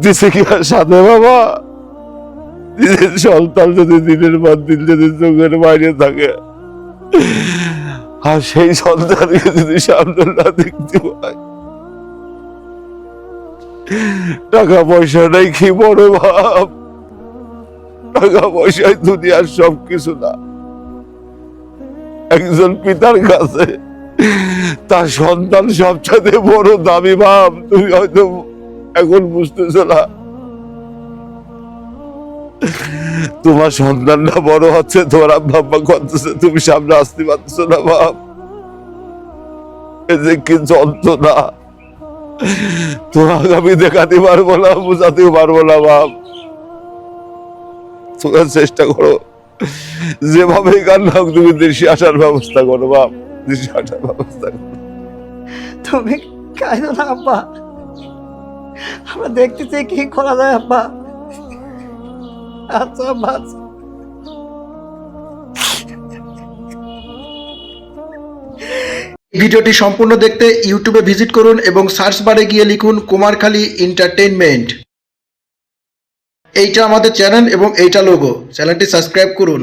দিছে কি আর সাথে বাবা? নিজের সন্তান যদি দিনের পর দিন যদি চোখের বাইরে থাকে, আর সেই সন্তানকে যদি সামনে না দেখতে পাই, টাকা পয়সা নেই কি বড় বাপ? টাকা পয়সায় দুনিয়ার সবকিছু না। একজন পিতার কাছে তার সন্তান সবচেয়ে বড় দামি বাপ। তুমি হয়তো এখন বুঝতেছো না, তোমার সন্তানটা বড় হচ্ছে, তোমার আব্বা আব্বা করতেছে, তুমি সামনে আসতে পারতেছো না বাপ। এই যে কি যন্ত্রণা, তোমাকে আমি দেখাতে পারবো না, বোঝাতেও পারবো না বাপ। তোমার চেষ্টা করো, যেভাবে কান্না হোক তুমি দেশে আসার ব্যবস্থা করো বাপ, দেশে আসার ব্যবস্থা করো। তুমি কাঁদো না আব্বা, আমরা দেখতেছি কি করা যায় আব্বা। আচ্ছা আব্বা, আচ্ছা। ভিডিওটি সম্পূর্ণ দেখতে ইউটিউবে ভিজিট করুন এবং সার্চ বারে গিয়ে লিখুন কুমারখালী এন্টারটেইনমেন্ট। এইটা আমাদের চ্যানেল এবং এইটা লোগো। চ্যানেলটি সাবস্ক্রাইব করুন।